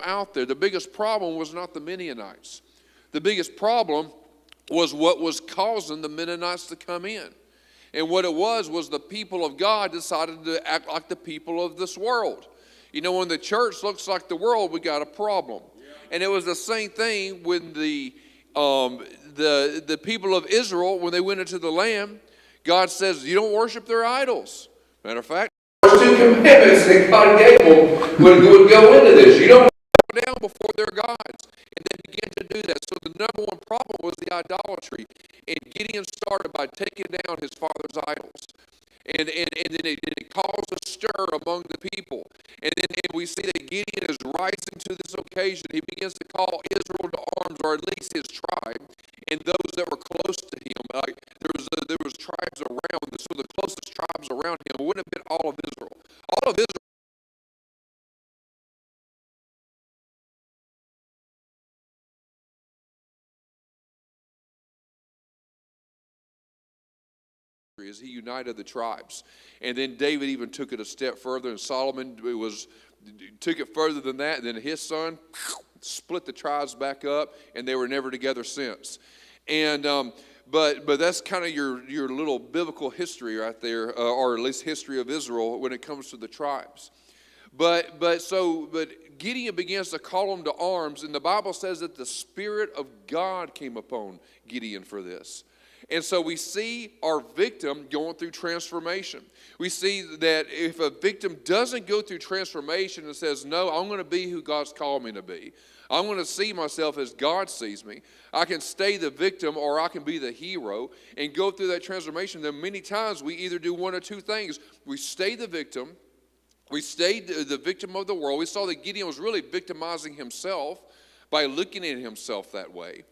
out there. The biggest problem was not the Mennonites. The biggest problem was what was causing the Mennonites to come in. And what it was the people of God decided to act like the people of this world. You know, when the church looks like the world, we got a problem. And it was the same thing when the people of Israel, when they went into the land, God says, you don't worship their idols. Matter of fact, the first two commandments that God gave them would go into this. You don't bow down before their gods. And they began to do that. So the number one problem was the idolatry. And Gideon started by taking down his father's idols. And then it caused a stir among the people. And then we see that Gideon is rising to this occasion. He begins to call Israel to arms, or at least his tribe, and those that were close to him. Like there was tribes around, so the closest tribes around him wouldn't have been all of Israel. All of Israel as he united the tribes. And then David even took it a step further, and Solomon took it further than that. And then his son split the tribes back up, and they were never together since. And but that's kind of your little biblical history right there, or at least history of Israel when it comes to the tribes. But Gideon begins to call them to arms, and the Bible says that the Spirit of God came upon Gideon for this. And so we see our victim going through transformation. We see that if a victim doesn't go through transformation and says, no, I'm going to be who God's called me to be. I'm going to see myself as God sees me. I can stay the victim or I can be the hero and go through that transformation. Then many times we either do one or two things. We stay the victim. We stayed the victim of the world. We saw that Gideon was really victimizing himself by looking at himself that way.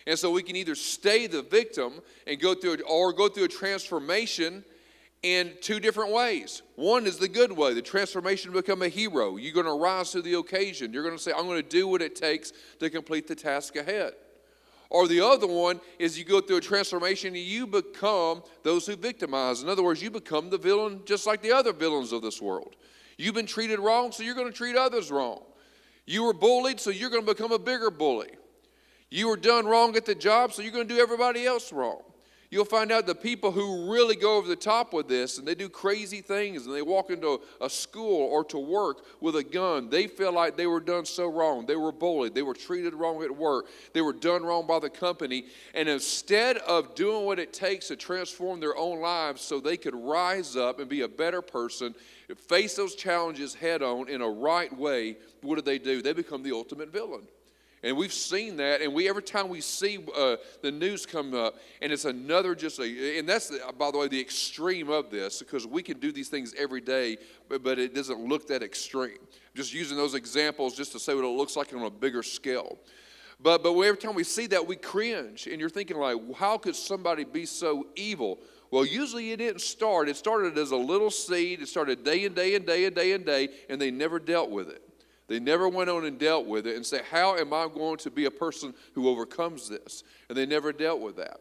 And so we can either stay the victim and go through a transformation in two different ways. One is the good way, the transformation to become a hero. You're going to rise to the occasion. You're going to say, I'm going to do what it takes to complete the task ahead. Or the other one is you go through a transformation and you become those who victimize. In other words, you become the villain just like the other villains of this world. You've been treated wrong, so you're going to treat others wrong. You were bullied, so you're going to become a bigger bully. You were done wrong at the job, so you're going to do everybody else wrong. You'll find out the people who really go over the top with this and they do crazy things and they walk into a school or to work with a gun. They feel like they were done so wrong. They were bullied. They were treated wrong at work. They were done wrong by the company. And instead of doing what it takes to transform their own lives so they could rise up and be a better person, face those challenges head on in a right way, what do? They become the ultimate villain. And we've seen that, and every time we see the news come up, and it's another and that's, by the way, the extreme of this, because we can do these things every day, but it doesn't look that extreme. Just using those examples just to say what it looks like on a bigger scale. But every time we see that, we cringe, and you're thinking like, how could somebody be so evil? Well, usually it didn't start. It started as a little seed. It started day and day and day and day and day, and they never dealt with it. They never went on and dealt with it and said, how am I going to be a person who overcomes this? And they never dealt with that.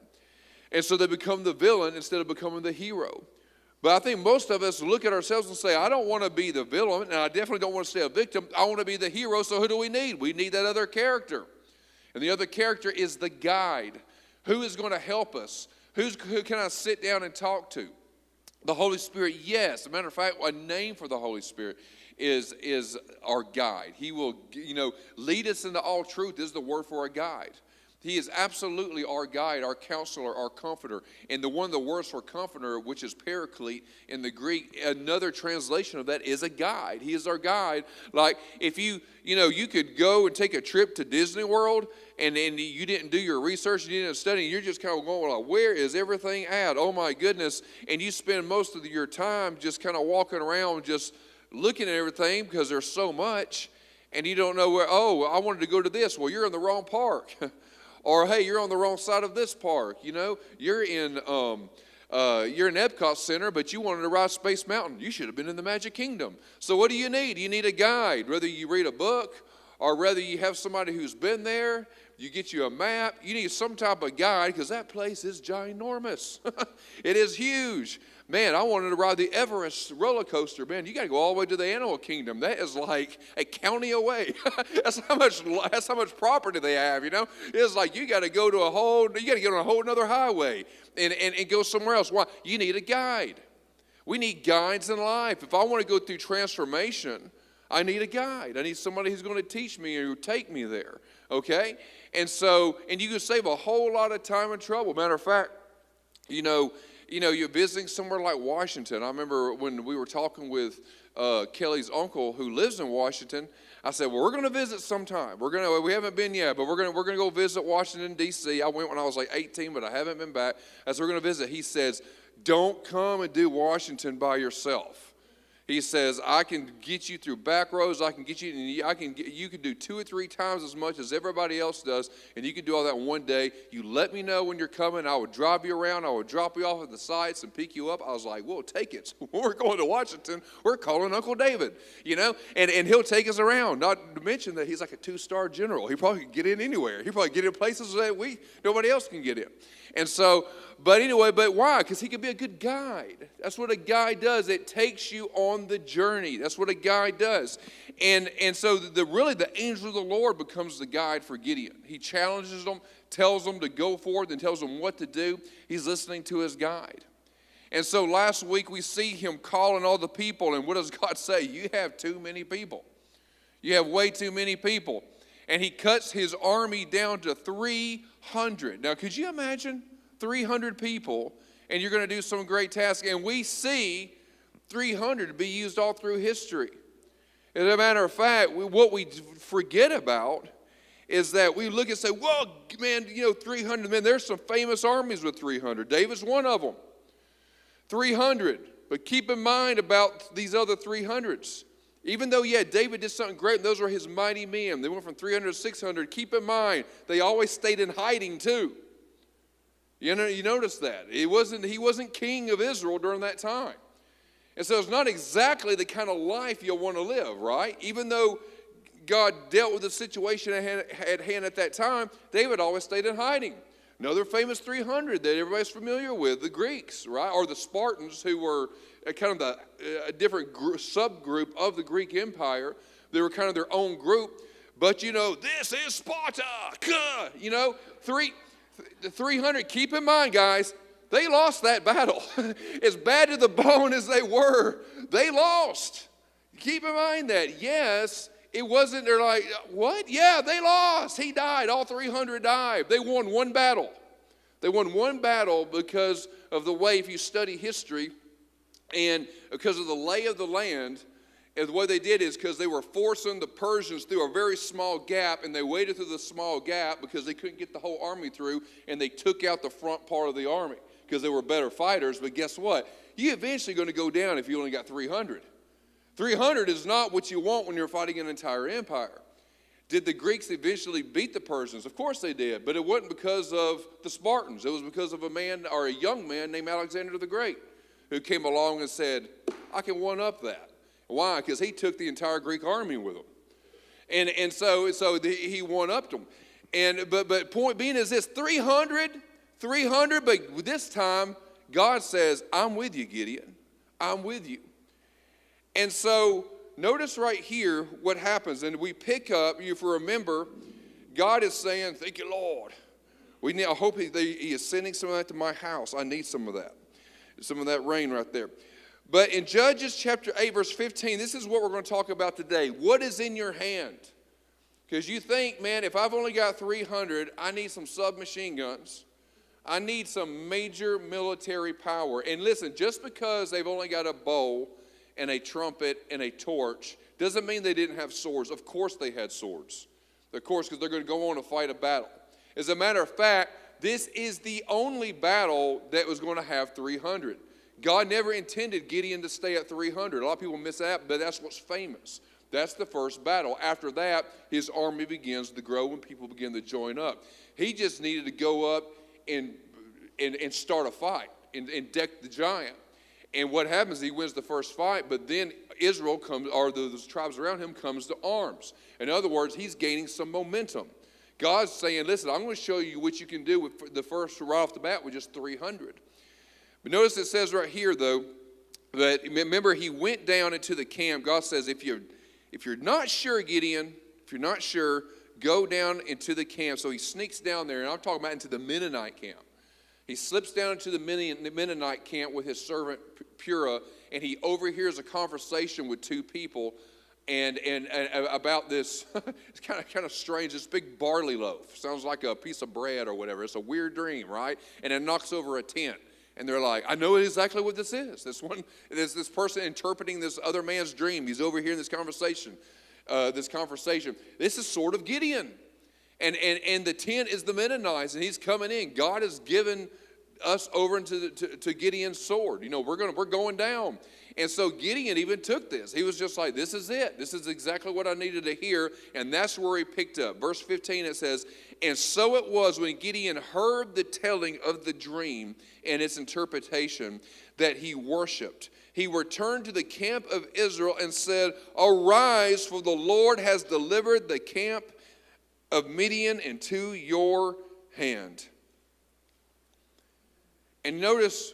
And so they become the villain instead of becoming the hero. But I think most of us look at ourselves and say, I don't want to be the villain, and I definitely don't want to stay a victim. I want to be the hero, so who do we need? We need that other character. And the other character is the guide. Who is going to help us? Who can I sit down and talk to? The Holy Spirit, yes. As a matter of fact, a name for the Holy Spirit is our guide. He will, lead us into all truth is the word for a guide. He is absolutely our guide, our counselor, our comforter. And one of the words for comforter, which is paraclete in the Greek, another translation of that is a guide. He is our guide. Like if you could go and take a trip to Disney World and you didn't do your research, you didn't study, you're just kind of going like, where is everything at? Oh my goodness. And you spend most of your time just kind of walking around just looking at everything because there's so much and you don't know where, I wanted to go to this. Well, you're in the wrong park. Or, hey, you're on the wrong side of this park. You're in Epcot Center, but you wanted to ride Space Mountain. You should have been in the Magic Kingdom. So what do you need? You need a guide. Whether you read a book or whether you have somebody who's been there, you get you a map. You need some type of guide because that place is ginormous. It is huge. Man, I wanted to ride the Everest roller coaster. Man, you got to go all the way to the animal kingdom. That is like a county away. That's how much property they have, you know. It's like you got to go on a whole other highway and go somewhere else. Why? You need a guide. We need guides in life. If I want to go through transformation, I need a guide. I need somebody who's going to teach me or take me there, okay? And you can save a whole lot of time and trouble. Matter of fact, you're visiting somewhere like Washington. I remember when we were talking with Kelly's uncle who lives in Washington. I said, well, we're going to visit sometime. We haven't been yet, but we're going to go visit Washington, D.C. I went when I was like 18, but I haven't been back. I said, we're going to visit. He says, don't come and do Washington by yourself. He says, I can get you through back roads. I can get you, and you can do 2 or 3 times as much as everybody else does, and you can do all that in one day. You let me know when you're coming. I would drive you around. I would drop you off at the sites and pick you up. I was like, we'll take it. When we're going to Washington, we're calling Uncle David, and he'll take us around. Not to mention that he's like a 2-star general. He probably can get in anywhere. He probably get in places that nobody else can get in. And so, but why? Because he can be a good guide. That's what a guide does. It takes you on the journey. That's what a guide does. And so the angel of the Lord becomes the guide for Gideon. He challenges them, tells them to go forward, and tells them what to do. He's listening to his guide. And so last week we see him calling all the people, and what does God say? You have too many people. You have way too many people. And he cuts his army down to 300. Now, could you imagine 300 people, and you're going to do some great task? And we see 300 be used all through history. As a matter of fact, what we forget about is that we look and say, well, man, 300 men. There's some famous armies with 300. David's one of them. 300. But keep in mind about these other 300s. Even though, David did something great, and those were his mighty men. They went from 300 to 600. Keep in mind, they always stayed in hiding too. You notice that. He wasn't king of Israel during that time. And so it's not exactly the kind of life you'll want to live, right? Even though God dealt with the situation at hand at that time, David always stayed in hiding. Another famous 300 that everybody's familiar with, the Greeks, right? Or the Spartans, who were kind of a different subgroup of the Greek Empire. They were kind of their own group. But, this is Sparta. 300, keep in mind, guys, they lost that battle. As bad to the bone as they were, they lost. Keep in mind that, yes, it wasn't, they're like, what? Yeah, they lost. He died. All 300 died. They won one battle. They won one battle because of the way, if you study history, and because of the lay of the land, and what they did is because they were forcing the Persians through a very small gap, and they waited through the small gap because they couldn't get the whole army through, and they took out the front part of the army because they were better fighters. But guess what? You're eventually going to go down if you only got 300. 300 is not what you want when you're fighting an entire empire. Did the Greeks eventually beat the Persians? Of course they did, but it wasn't because of the Spartans. It was because of a man, or a young man named Alexander the Great, who came along and said, I can one-up that. Why? Because he took the entire Greek army with him. And so he one-upped them. But point being is this, 300, but this time God says, I'm with you, Gideon. I'm with you. And so notice right here what happens. And we pick up, if you remember, God is saying, thank you, Lord. I hope he is sending some of that to my house. I need some of that. Some of that rain right there. But in Judges chapter 8, verse 15, this is what we're going to talk about today. What is in your hand? Because you think, man, if I've only got 300, I need some submachine guns. I need some major military power. And listen, just because they've only got a bow and a trumpet and a torch doesn't mean they didn't have swords. Of course they had swords. Of course, because they're going to go on to fight a battle. As a matter of fact, this is the only battle that was going to have 300. God never intended Gideon to stay at 300. A lot of people miss that, but that's what's famous. That's the first battle. After that, his army begins to grow and people begin to join up. He just needed to go up and start a fight and deck the giant. And what happens, he wins the first fight, but then Israel comes, or those tribes around him, comes to arms. In other words, he's gaining some momentum. God's saying, listen, I'm going to show you what you can do with the first right off the bat with just 300. But notice it says right here, though, that remember he went down into the camp. God says, if you're not sure, Gideon, if you're not sure, go down into the camp. So he sneaks down there, and I'm talking about into the Mennonite camp. He slips down into the Mennonite camp with his servant Purah, and he overhears a conversation with two people, and about this. It's kind of strange. This big barley loaf sounds like a piece of bread or whatever. It's a weird dream, right? And it knocks over a tent. And they're like, I know exactly what this is. This person interpreting this other man's dream. He's overhearing this conversation. This is sort of Gideon. And the tent is the Mennonites, and he's coming in. God has given us over into to Gideon's sword. We're going down. And so Gideon even took this. He was just like, this is it. This is exactly what I needed to hear. And that's where he picked up. Verse 15, it says, and so it was when Gideon heard the telling of the dream and its interpretation that he worshiped. He returned to the camp of Israel and said, arise, for the Lord has delivered the camp of Midian into your hand. And notice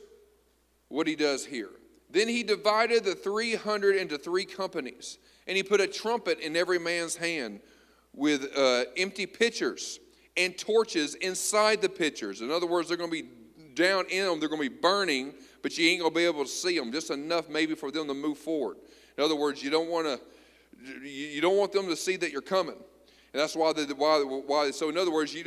what he does here. Then he divided the 300 into 3 companies, and he put a trumpet in every man's hand with empty pitchers and torches inside the pitchers. In other words, they're going to be down in them, they're going to be burning, but you ain't going to be able to see them, just enough maybe for them to move forward. In other words, you don't want them to see that you're coming. And that's why. So in other words, you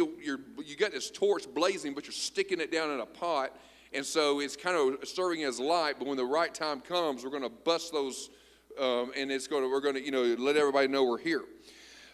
got this torch blazing, but you're sticking it down in a pot. And so it's kind of serving as light, but when the right time comes, we're going to bust those, and we're going to let everybody know we're here.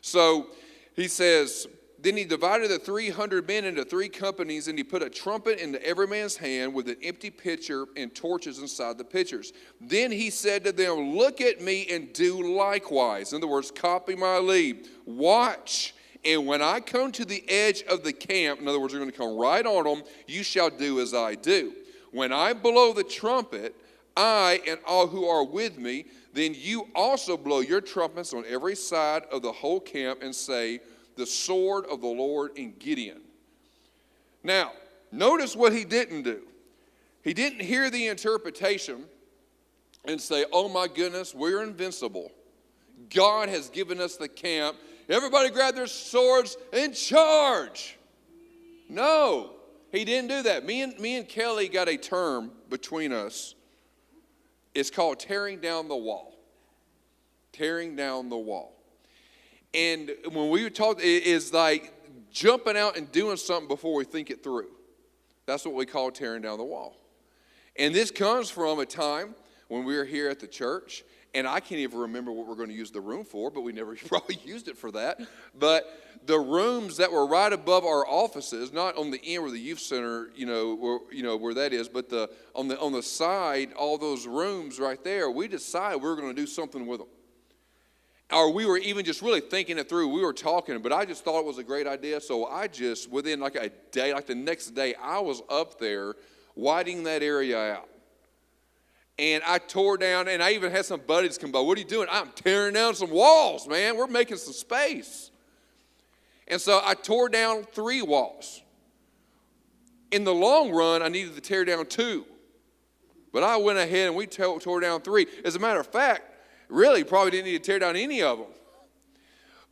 So he says, then he divided the 300 men into 3 companies, and he put a trumpet into every man's hand with an empty pitcher and torches inside the pitchers. Then he said to them, look at me and do likewise. In other words, copy my lead. Watch. And when I come to the edge of the camp, in other words, you're going to come right on them, you shall do as I do. When I blow the trumpet, I and all who are with me, then you also blow your trumpets on every side of the whole camp and say, the sword of the Lord in Gideon. Now, notice what he didn't do. He didn't hear the interpretation and say, oh my goodness, we're invincible. God has given us the camp. Everybody grab their swords and charge. No, he didn't do that. Me and Kelly got a term between us. It's called tearing down the wall. Tearing down the wall. And when we talk, it is like jumping out and doing something before we think it through. That's what we call tearing down the wall. And this comes from a time when we were here at the church. And I can't even remember what we're going to use the room for, but we never probably used it for that. But the rooms that were right above our offices, not on the end where the youth center, where that is, but on the side, all those rooms right there, we decided we were going to do something with them. Or we were even just really thinking it through. We were talking, but I just thought it was a great idea. So I just, within like a day, like the next day, I was up there whiting that area out. And I tore down, and I even had some buddies come by. What are you doing? I'm tearing down some walls, man. We're making some space. And so I tore down 3 walls. In the long run, I needed to tear down 2. But I went ahead and we tore down 3. As a matter of fact, really probably didn't need to tear down any of them.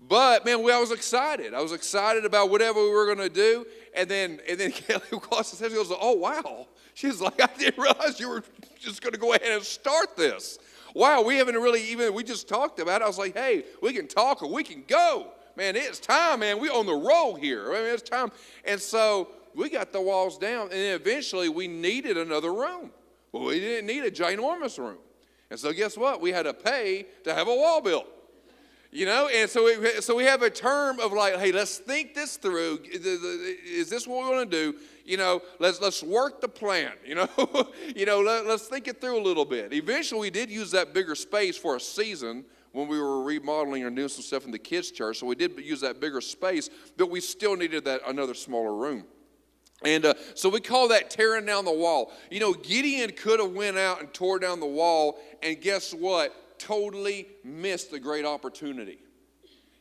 But, man, I was excited. I was excited about whatever we were going to do. And then Kelly across the table goes, oh, wow. She's like, I didn't realize you were just going to go ahead and start this. Wow, we haven't really we just talked about it. I was like, hey, we can talk or we can go. Man, it's time, man. We're on the roll here. I mean, it's time. And so we got the walls down. And then eventually we needed another room. Well, we didn't need a ginormous room. And so guess what? We had to pay to have a wall built. And so we have a term of like, hey, let's think this through. Is this what we want to do? Let's work the plan. Let's think it through a little bit. Eventually, we did use that bigger space for a season when we were remodeling and doing some stuff in the kids' church. So we did use that bigger space, but we still needed that another smaller room. And so we call that tearing down the wall. Gideon could have went out and tore down the wall, and guess what? Totally missed a great opportunity.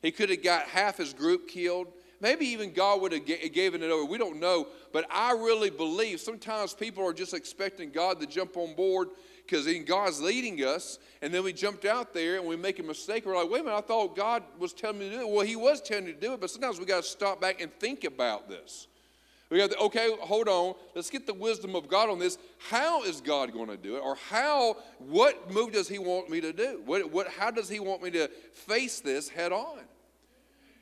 He could have got half his group killed. Maybe even God would have given it over. We don't know. But I really believe sometimes people are just expecting God to jump on board because God's leading us. And then we jumped out there and we make a mistake. We're like, wait a minute, I thought God was telling me to do it. Well, he was telling you to do it. But sometimes we got to stop back and think about this. We got to, okay, hold on. Let's get the wisdom of God on this. How is God going to do it? Or what move does he want me to do? How does he want me to face this head on?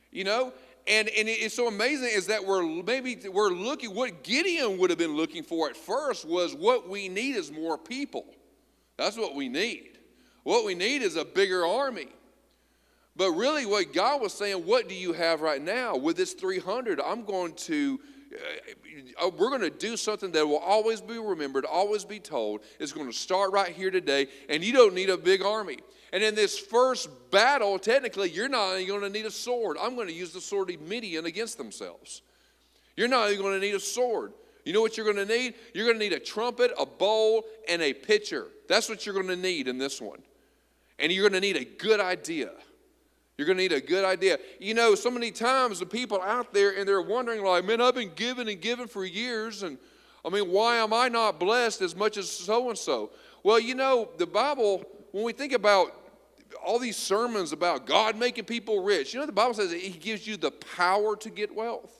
You know? And it's so amazing is that we're looking, what Gideon would have been looking for at first was what we need is more people. That's what we need. What we need is a bigger army. But really what God was saying, what do you have right now? With this 300, we're going to do something that will always be remembered, always be told. It's going to start right here today, and you don't need a big army. And in this first battle, technically, you're not even going to need a sword. I'm going to use the sword of Midian against themselves. You're not even going to need a sword. You know what you're going to need? You're going to need a trumpet, a bowl, and a pitcher. That's what you're going to need in this one. And you're going to need a good idea. You're going to need a good idea. You know, so many times the people out there, and they're wondering like, man, I've been giving and giving for years, and I mean, why am I not blessed as much as so-and-so? Well, you know, the Bible, when we think about all these sermons about God making people rich, you know, the Bible says that he gives you the power to get wealth.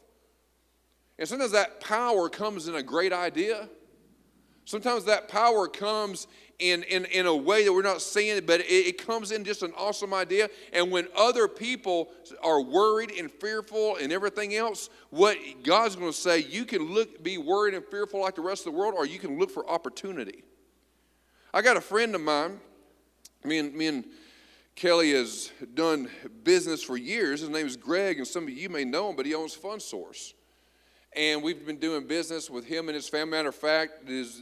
And sometimes that power comes in a great idea. Sometimes that power comes in a way that we're not seeing it, but it comes in just an awesome idea. And when other people are worried and fearful and everything else, what God's going to say, you can be worried and fearful like the rest of the world, or you can look for opportunity. I got a friend of mine, me and Kelly has done business for years. His name is Greg, and some of you may know him, but he owns Fun Source. And we've been doing business with him and his family. Matter of fact, his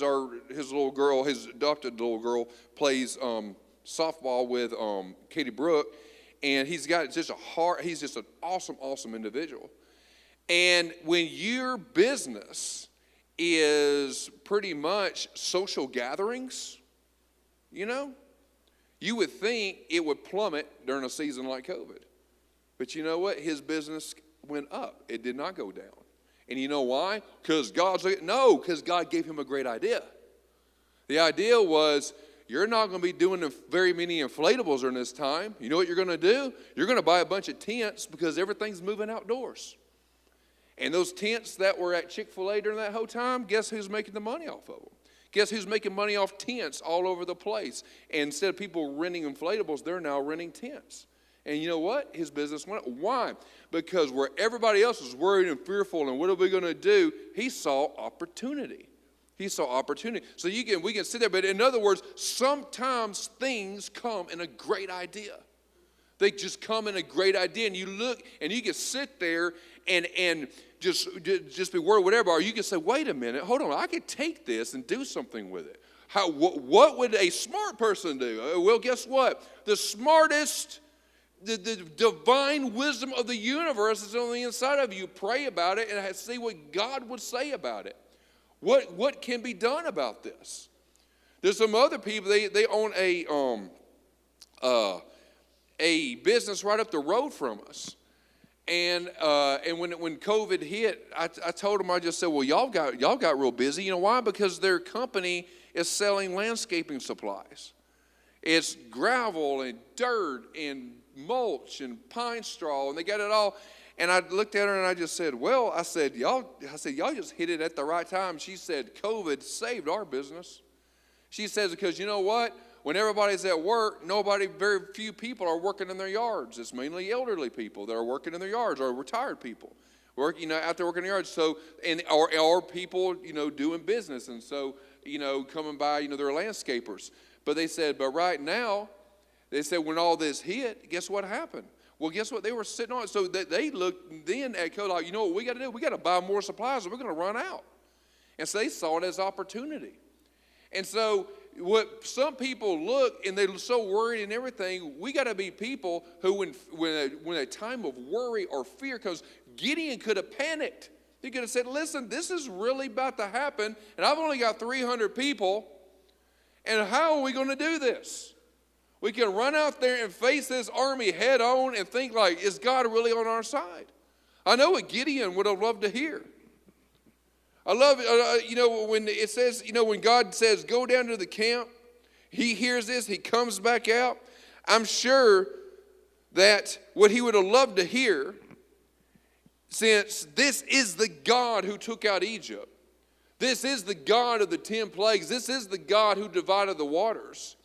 little girl, his adopted little girl, plays softball with Katie Brooke. And he's got just he's just an awesome, awesome individual. And when your business is pretty much social gatherings, you know, you would think it would plummet during a season like COVID. But you know what? His business went up. It did not go down. And you know why? Because God gave him a great idea. The idea was, you're not going to be doing very many inflatables during this time. You know what you're going to do? You're going to buy a bunch of tents because everything's moving outdoors. And those tents that were at Chick-fil-A during that whole time, guess who's making the money off of them? Guess who's making money off tents all over the place? And instead of people renting inflatables, they're now renting tents. And you know what? His business went up. Why? Because where everybody else was worried and fearful and what are we going to do, he saw opportunity. He saw opportunity. So we can sit there, but in other words, sometimes things come in a great idea. They just come in a great idea, and you look and you can sit there and just be worried, whatever. Or you can say, wait a minute, hold on, I could take this and do something with it. What would a smart person do? Well, guess what? The smartest, the divine wisdom of the universe is on the inside of you. Pray about it and see what God would say about it. What can be done about this? There's some other people, they own a business right up the road from us. And when COVID hit, I told them, I just said, well, y'all got real busy. You know why? Because their company is selling landscaping supplies. It's gravel and dirt and mulch and pine straw, and they got it all. And I looked at her and I just said, well, I said, y'all just hit it at the right time. She said, COVID saved our business. She says, because you know what? When everybody's at work, very few people are working in their yards. It's mainly elderly people that are working in their yards, or retired people out there working in their yards. So, or people, doing business, and so, coming by, they're landscapers. But they said, but right now, they said when all this hit, guess what happened? Well, guess what? They were sitting on it. So they looked then at COVID like, you know what we got to do? We got to buy more supplies or we're going to run out. And so they saw it as opportunity. And so what some people look and they're so worried and everything, we got to be people who when a time of worry or fear comes, Gideon could have panicked. He could have said, listen, this is really about to happen, and I've only got 300 people, and how are we going to do this? We can run out there and face this army head on and think like, is God really on our side? I know what Gideon would have loved to hear. I love, when it says, when God says, go down to the camp, he hears this, he comes back out. I'm sure that what he would have loved to hear, since this is the God who took out Egypt, this is the God of the 10 plagues, this is the God who divided the waters,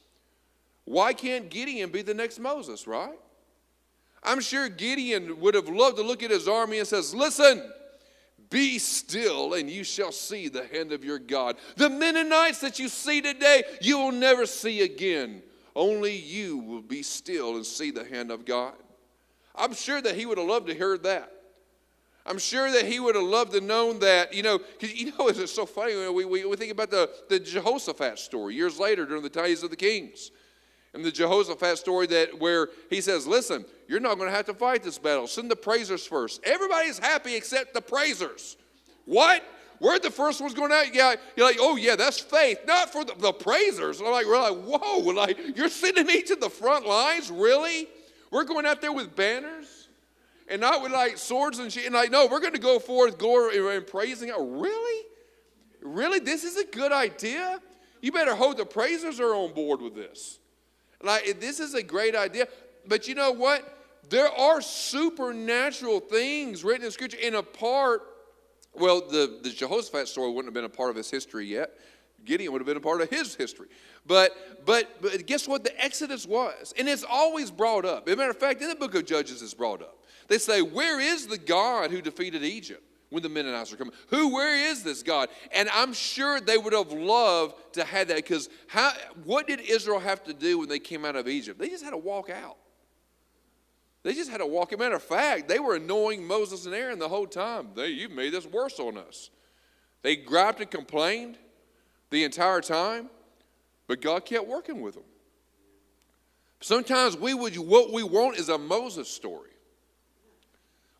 why can't Gideon be the next Moses, right? I'm sure Gideon would have loved to look at his army and says, listen, be still and you shall see the hand of your God. The Mennonites that you see today, you will never see again. Only you will be still and see the hand of God. I'm sure that he would have loved to hear that. I'm sure that he would have loved to know that, because it's so funny, we think about the Jehoshaphat story years later during the days of the kings. And the Jehoshaphat story where he says, listen, you're not going to have to fight this battle. Send the praisers first. Everybody's happy except the praisers. What? We're the first ones going out. Yeah, you're like, oh yeah, that's faith. Not for the praisers. And we're like, whoa, you're sending me to the front lines? Really? We're going out there with banners? And not with swords and no, we're going to go forth glory and praising. Oh, really? Really? This is a good idea? You better hope the praisers are on board with this. This is a great idea. But you know what? There are supernatural things written in Scripture. In a part, the Jehoshaphat story wouldn't have been a part of his history yet. Gideon would have been a part of his history. But guess what? The Exodus was. And it's always brought up. As a matter of fact, in the book of Judges it's brought up. They say, where is the God who defeated Egypt when the Mennonites are coming? Where is this God? And I'm sure they would have loved to have that, because what did Israel have to do when they came out of Egypt? They just had to walk out. They just had to walk. As a matter of fact, they were annoying Moses and Aaron the whole time. You've made this worse on us. They griped and complained the entire time, but God kept working with them. Sometimes what we want is a Moses story.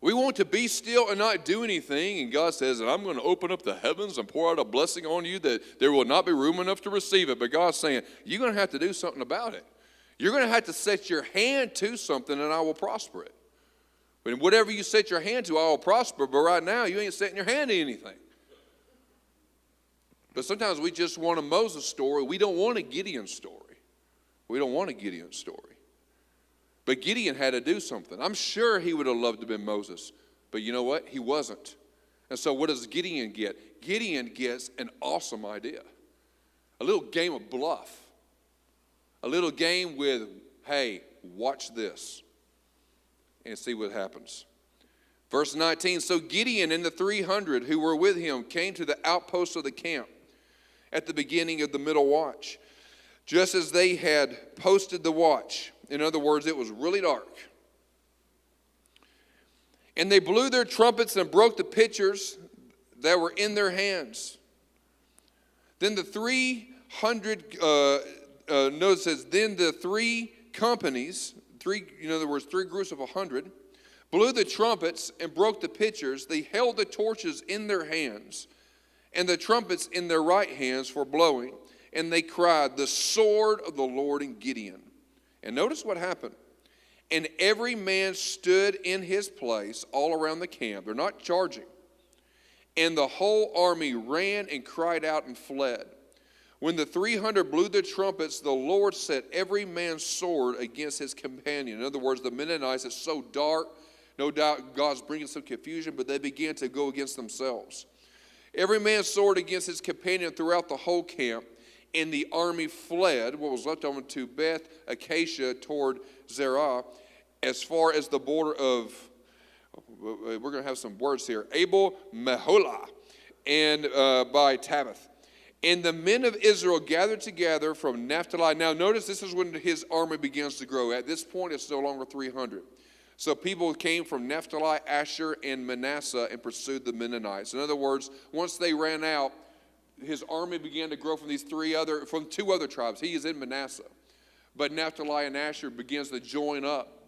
We want to be still and not do anything, and God says, and I'm going to open up the heavens and pour out a blessing on you that there will not be room enough to receive it. But God's saying, you're going to have to do something about it. You're going to have to set your hand to something, and I will prosper it. But whatever you set your hand to, I will prosper. But right now, you ain't setting your hand to anything. But sometimes we just want a Moses story. We don't want a Gideon story. We don't want a Gideon story. But Gideon had to do something. I'm sure he would have loved to have been Moses. But you know what? He wasn't. And so what does Gideon get? Gideon gets an awesome idea. A little game of bluff. A little game with, hey, watch this. And see what happens. Verse 19, so Gideon and the 300 who were with him came to the outposts of the camp at the beginning of the middle watch, just as they had posted the watch. In other words, it was really dark. And they blew their trumpets and broke the pitchers that were in their hands. Then the 300, notice it says, then the 3 companies, in other words, 3 groups of 100, blew the trumpets and broke the pitchers. They held the torches in their hands and the trumpets in their right hands for blowing. And they cried, the sword of the Lord in Gideon. And notice what happened. And every man stood in his place all around the camp. They're not charging. And the whole army ran and cried out and fled. When the 300 blew their trumpets, the Lord set every man's sword against his companion. In other words, the Mennonites, it's so dark. No doubt God's bringing some confusion, but they began to go against themselves. Every man's sword against his companion throughout the whole camp. And the army fled, what was left on, to Beth Acacia toward Zerah, as far as the border of, we're going to have some words here, Abel Meholah, and by Tabbath. And the men of Israel gathered together from Naphtali. Now notice this is when his army begins to grow. At this point, it's no longer 300. So people came from Naphtali, Asher, and Manasseh and pursued the Mennonites. In other words, once they ran out, his army began to grow from from 2 other tribes. He is in Manasseh. But Naphtali and Asher begins to join up.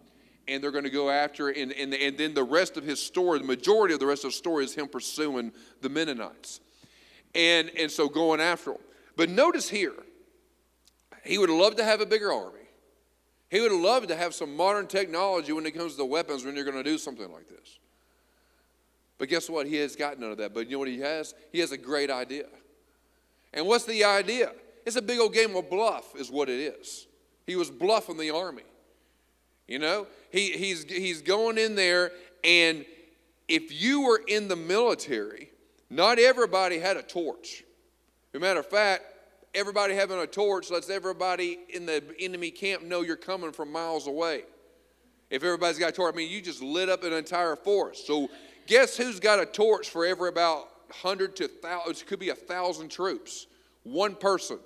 And they're going to go after, and then the rest of his story, the majority of the rest of the story is him pursuing the Mennonites. And so going after them. But notice here, he would have loved to have a bigger army. He would have loved to have some modern technology when it comes to weapons when you're going to do something like this. But guess what? He has got none of that. But you know what he has? He has a great idea. And what's the idea? It's a big old game of bluff is what it is. He was bluffing the army. You know, he's going in there, and if you were in the military, not everybody had a torch. As a matter of fact, everybody having a torch lets everybody in the enemy camp know you're coming from miles away. If everybody's got a torch, I mean, you just lit up an entire forest. So guess who's got a torch for every about 100 to 1,000, it could be 1,000 troops. One person.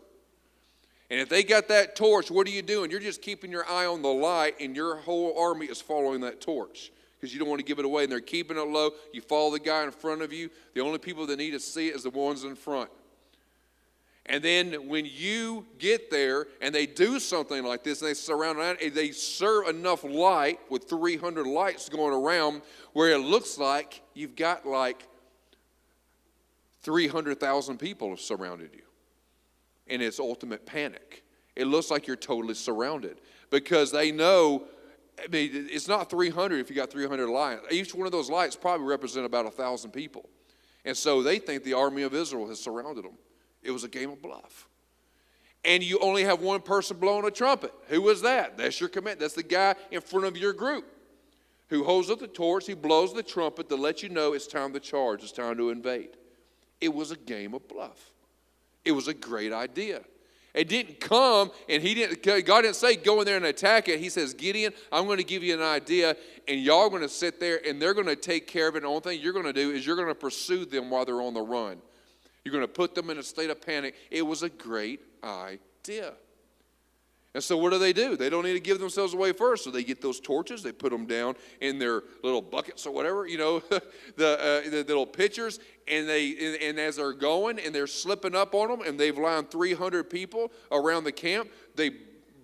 And if they got that torch, what are you doing? You're just keeping your eye on the light, and your whole army is following that torch because you don't want to give it away, and they're keeping it low. You follow the guy in front of you. The only people that need to see it is the ones in front. And then when you get there and they do something like this, and they surround around, and they serve enough light with 300 lights going around where it looks like you've got like 300,000 people have surrounded you. And it's ultimate panic. It looks like you're totally surrounded because they know, I mean, it's not 300 if you got 300 lights. Each one of those lights probably represent about 1,000 people. And so they think the army of Israel has surrounded them. It was a game of bluff. And you only have one person blowing a trumpet. Who was that? That's your command. That's the guy in front of your group who holds up the torch. He blows the trumpet to let you know it's time to charge. It's time to invade. It was a game of bluff. It was a great idea. It didn't come, and God didn't say go in there and attack it. He says, Gideon, I'm going to give you an idea, and y'all are going to sit there, and they're going to take care of it. And the only thing you're going to do is you're going to pursue them while they're on the run. You're going to put them in a state of panic. It was a great idea. And so what do? They don't need to give themselves away first. So they get those torches, they put them down in their little buckets or whatever, you know, the little pitchers, and as they're going and they're slipping up on them, and they've lined 300 people around the camp, they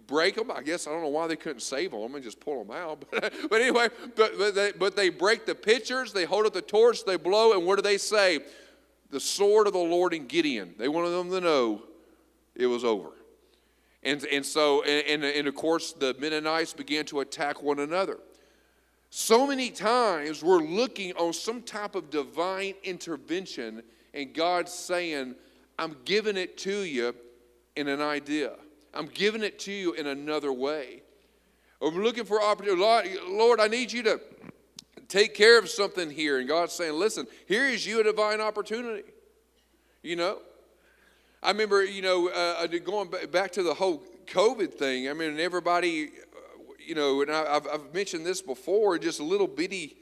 break them. I guess I don't know why they couldn't save them and just pull them out. But anyway, but they break the pitchers, they hold up the torch, they blow, and what do they say? The sword of the Lord in Gideon. They wanted them to know it was over. And so of course, the Mennonites began to attack one another. So many times we're looking on some type of divine intervention, and God's saying, I'm giving it to you in an idea. I'm giving it to you in another way. I'm looking for opportunity. Lord, I need you to take care of something here. And God's saying, listen, here is you a divine opportunity. You know? I remember, going back to the whole COVID thing. I mean, everybody, and I've mentioned this before, just little bitty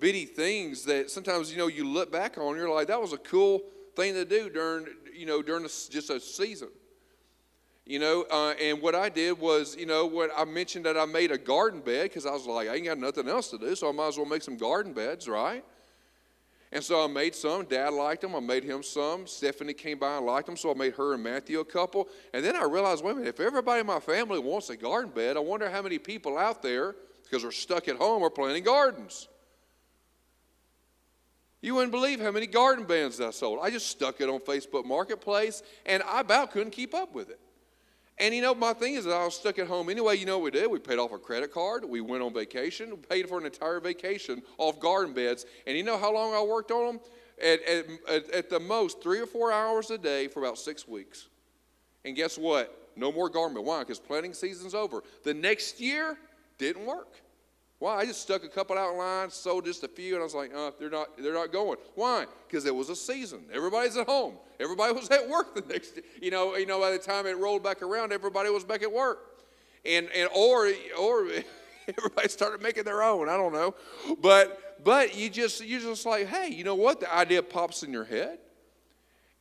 things that sometimes, you look back on, you're like, that was a cool thing to do during just a season. And what I did was, when I mentioned that I made a garden bed, because I was like, I ain't got nothing else to do, so I might as well make some garden beds, right? And so I made some. Dad liked them. I made him some. Stephanie came by and liked them, so I made her and Matthew a couple. And then I realized, wait a minute, if everybody in my family wants a garden bed, I wonder how many people out there, because they're stuck at home, are planting gardens. You wouldn't believe how many garden beds I sold. I just stuck it on Facebook Marketplace, and I about couldn't keep up with it. And my thing is that I was stuck at home anyway. You know what we did? We paid off a credit card. We went on vacation. We paid for an entire vacation off garden beds. And you know how long I worked on them? At the most, 3 or 4 hours a day for about 6 weeks. And guess what? No more garden bed. Why? Because planting season's over. The next year, didn't work. Why? I just stuck a couple out lines, sold just a few, and I was like, they're not going. Why? Because it was a season. Everybody's at home. Everybody was at work the next day. By the time it rolled back around, everybody was back at work. Or everybody started making their own. I don't know. But you're just like, hey, you know what? The idea pops in your head.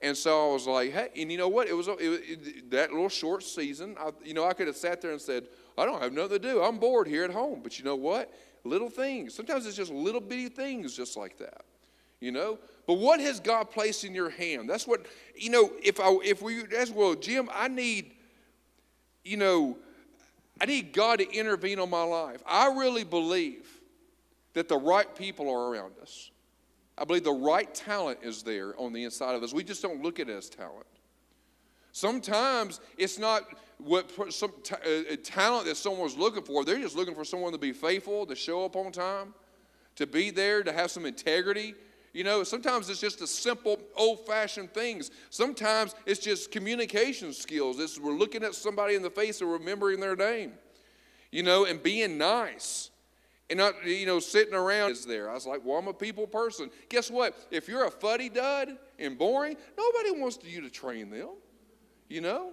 And so I was like, hey, and you know what? It was that little short season. I could have sat there and said, I don't have nothing to do. I'm bored here at home. But you know what? Little things. Sometimes it's just little bitty things just like that. But what has God placed in your hand? That's what, if we ask, well, Jim, I need God to intervene on my life. I really believe that the right people are around us. I believe the right talent is there on the inside of us. We just don't look at it as talent. Sometimes it's not some talent that someone's looking for. They're just looking for someone to be faithful, to show up on time, to be there, to have some integrity, You know, sometimes it's just a simple, old-fashioned things. Sometimes it's just communication skills. We're looking at somebody in the face and remembering their name, you know, and being nice. And not, you know, sitting around is there. I was like, well, I'm a people person. Guess what? If you're a fuddy-dud and boring, nobody wants you to train them, you know.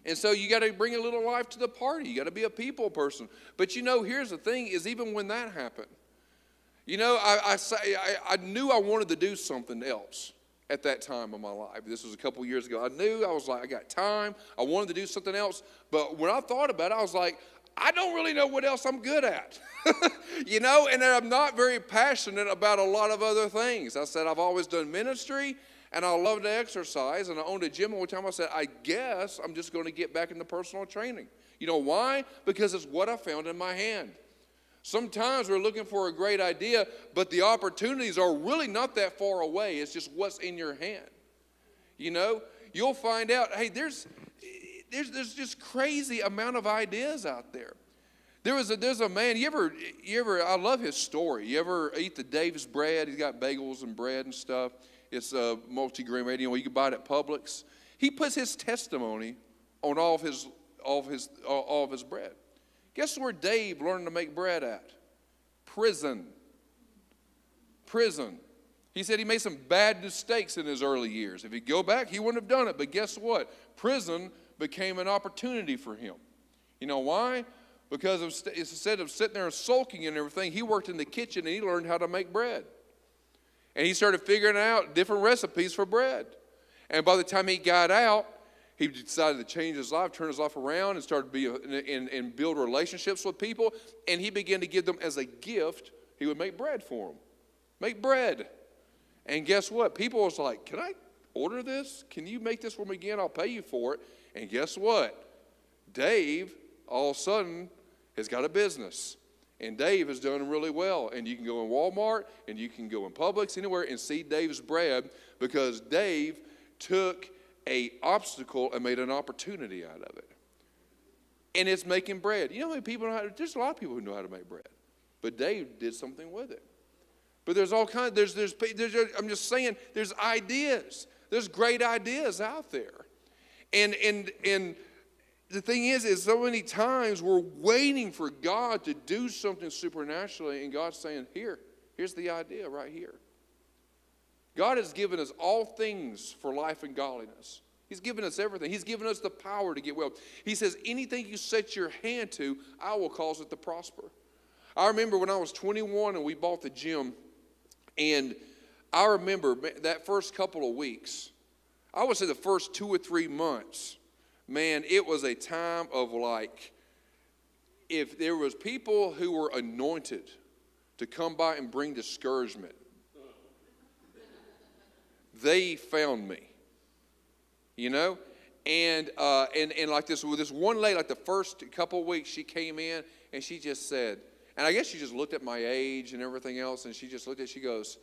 And so you got to bring a little life to the party. You got to be a people person. But, you know, here's the thing is even when that happened, you know, I knew I wanted to do something else at that time of my life. This was a couple years ago. I was like, I got time. I wanted to do something else. But when I thought about it, I was like, I don't really know what else I'm good at. You know, and I'm not very passionate about a lot of other things. I said, I've always done ministry, and I love to exercise, and I owned a gym all the time. I said, I guess I'm just going to get back into personal training. You know why? Because it's what I found in my hand. Sometimes we're looking for a great idea, but the opportunities are really not that far away. It's just what's in your hand. You know, you'll find out, hey, there's just crazy amount of ideas out there. There's a man, you ever, I love his story. You ever eat the Dave's bread? He's got bagels and bread and stuff. It's a multi-grain bread. You know, you can buy it at Publix. He puts his testimony on all of his bread. Guess where Dave learned to make bread at? Prison. He said he made some bad mistakes in his early years. If he'd go back, he wouldn't have done it. But guess what? Prison became an opportunity for him. You know why? Because instead of sitting there and sulking and everything, he worked in the kitchen and he learned how to make bread. And he started figuring out different recipes for bread. And by the time he got out, he decided to change his life, turn his life around, and started and build relationships with people. And he began to give them as a gift. He would make bread for them. Make bread. And guess what? People was like, can I order this? Can you make this for me again? I'll pay you for it. And guess what? Dave, all of a sudden, has got a business. And Dave has done really well. And you can go in Walmart, and you can go in Publix, anywhere, and see Dave's bread because Dave took an obstacle and made an opportunity out of it. And it's making bread. You know how many people know there's a lot of people who know how to make bread. But Dave did something with it. But there's all kinds, I'm just saying, there's ideas. There's great ideas out there. And the thing is so many times we're waiting for God to do something supernaturally, and God's saying, here's the idea right here. God has given us all things for life and godliness. He's given us everything. He's given us the power to get well. He says, anything you set your hand to, I will cause it to prosper. I remember when I was 21 and we bought the gym, and I remember that first couple of weeks, I would say the first 2 or 3 months, man, it was a time of like, if there was people who were anointed to come by and bring discouragement, they found me, you know, and like this with this one lady, like the first couple of weeks, she came in and she just said, and I guess she just looked at my age and everything else, and she just looked at, she goes,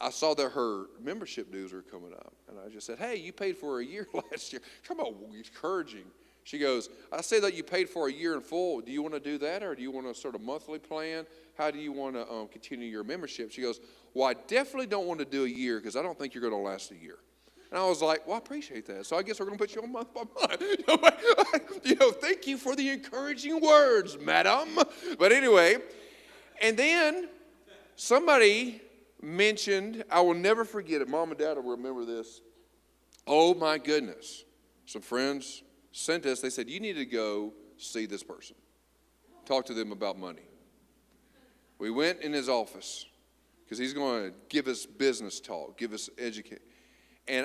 I saw that her membership dues were coming up, and I just said, hey, you paid for a year last year. Talk about encouraging. She goes, I say that you paid for a year in full. Do you want to do that, or do you want to sort of monthly plan? How do you want to continue your membership? She goes, well, I definitely don't want to do a year because I don't think you're going to last a year. And I was like, well, I appreciate that. So I guess we're going to put you on month by month. You know, thank you for the encouraging words, madam. But anyway, and then somebody mentioned, I will never forget it. Mom and Dad will remember this. Oh, my goodness. Some friends sent us. They said, you need to go see this person. Talk to them about money. We went in his office because he's going to give us business talk, give us educate. And